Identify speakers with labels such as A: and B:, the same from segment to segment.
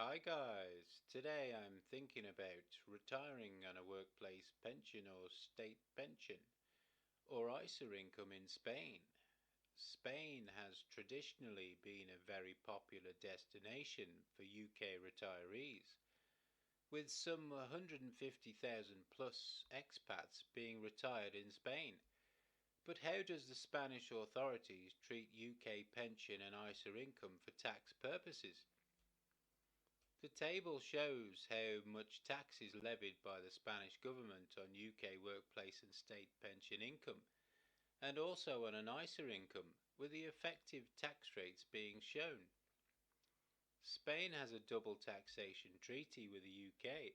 A: Hi guys, today I'm thinking about retiring on a workplace pension or state pension or ISA income in Spain. Spain has traditionally been a very popular destination for UK retirees, with some 150,000 plus expats being retired in Spain. But how does the Spanish authorities treat UK pension and ISA income for tax purposes? The table shows how much tax is levied by the Spanish government on UK workplace and state pension income, and also on an ISA income, with the effective tax rates being shown. Spain has a double taxation treaty with the UK,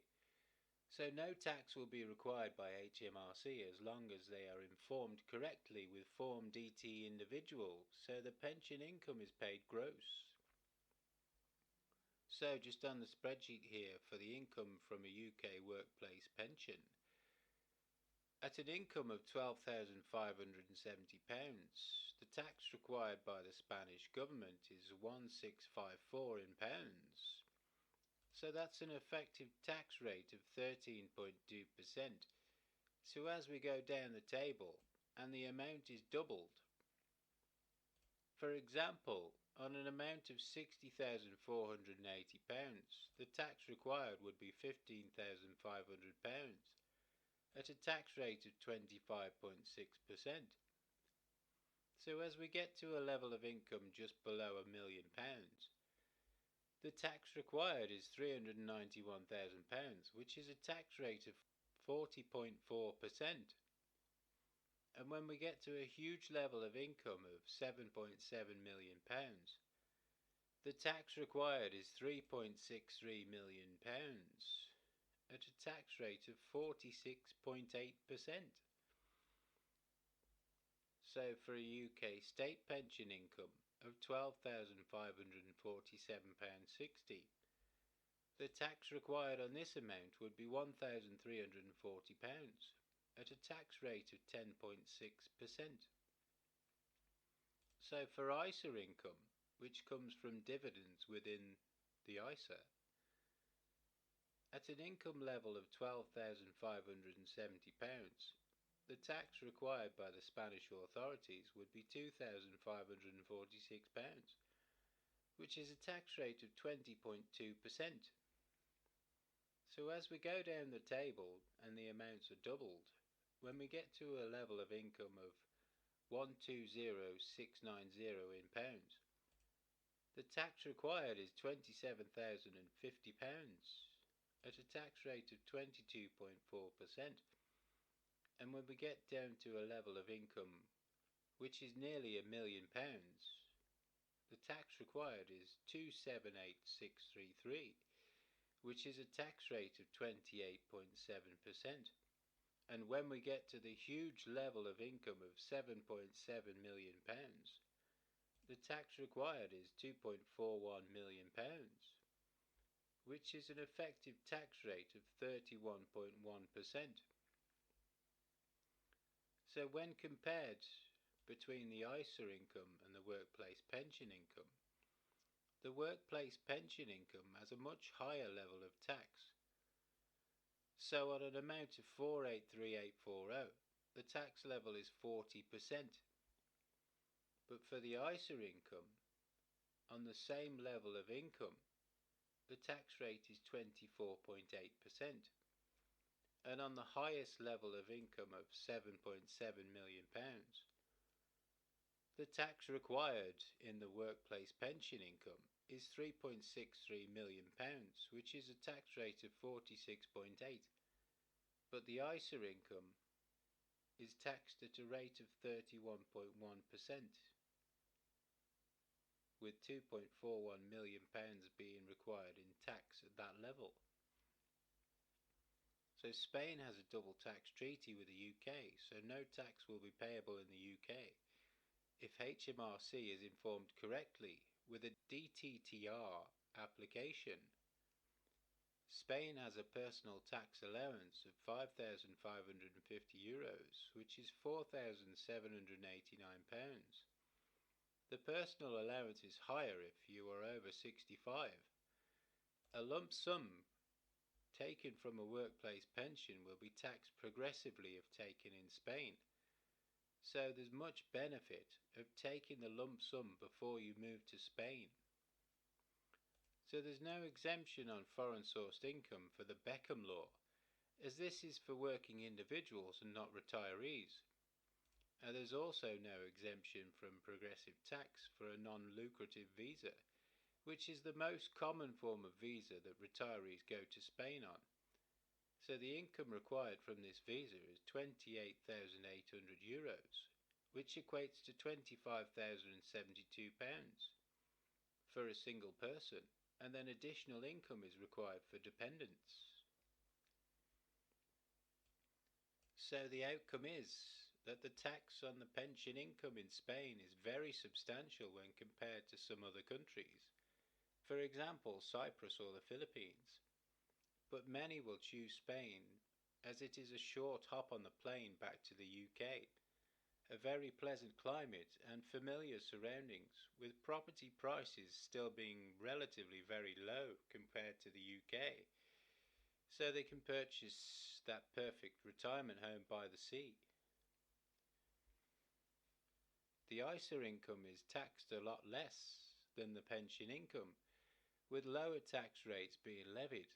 A: so no tax will be required by HMRC as long as they are informed correctly with Form DT individual, so the pension income is paid gross. So just on the spreadsheet here for the income from a UK workplace pension, at an income of £12,570, the tax required by the Spanish government is 1654 in pounds. So that's an effective tax rate of 13.2%. So as we go down the table, and the amount is doubled. For example, on an amount of £60,480, the tax required would be £15,500 at a tax rate of 25.6%. So as we get to a level of income just below £1,000,000, the tax required is £391,000, which is a tax rate of 40.4%. And when we get to a huge level of income of £7.7 million, the tax required is £3.63 million at a tax rate of 46.8%. So for a UK state pension income of £12,547.60, the tax required on this amount would be £1,340 at a tax rate of 10.6%. So for ISA income, which comes from dividends within the ISA, at an income level of £12,570, the tax required by the Spanish authorities would be £2,546, which is a tax rate of 20.2%. So as we go down the table and the amounts are doubled, when we get to a level of income of 120,690 in pounds, the tax required is £27,050 at a tax rate of 22.4%. And when we get down to a level of income which is nearly £1,000,000, the tax required is 278,633, which is a tax rate of 28.7%. And when we get to the huge level of income of £7.7 million, the tax required is £2.41 million, which is an effective tax rate of 31.1%. So when compared between the ISA income and the workplace pension income, the workplace pension income has a much higher level of tax. So on an amount of 483840, the tax level is 40%. But for the ISA income, on the same level of income, the tax rate is 24.8%. And on the highest level of income of £7.7 million, the tax required in the workplace pension income is £3.63 million, which is a tax rate of 46.8%. But the ISA income is taxed at a rate of 31.1%, with £2.41 million being required in tax at that level. So Spain has a double tax treaty with the UK, so no tax will be payable in the UK if HMRC is informed correctly with a DTTR application. Spain has a personal tax allowance of €5,550, which is £4,789. The personal allowance is higher if you are over 65, A lump sum taken from a workplace pension will be taxed progressively if taken in Spain. So there's much benefit of taking the lump sum before you move to Spain. So there's no exemption on foreign sourced income for the Beckham law, as this is for working individuals and not retirees. There's also no exemption from progressive tax for a non-lucrative visa, which is the most common form of visa that retirees go to Spain on. So the income required from this visa is €28,800, which equates to £25,072 for a single person, and then additional income is required for dependents. So the outcome is that the tax on the pension income in Spain is very substantial when compared to some other countries, for example Cyprus or the Philippines. But many will choose Spain as it is a short hop on the plane back to the UK, a very pleasant climate and familiar surroundings, with property prices still being relatively very low compared to the UK, so they can purchase that perfect retirement home by the sea. The ISA income is taxed a lot less than the pension income, with lower tax rates being levied,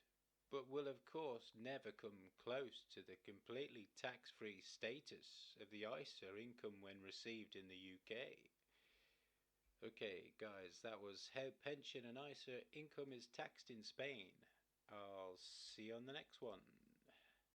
A: but will of course never come close to the completely tax-free status of the ISA income when received in the UK. Okay, guys, that was how pension and ISA income is taxed in Spain. I'll see you on the next one.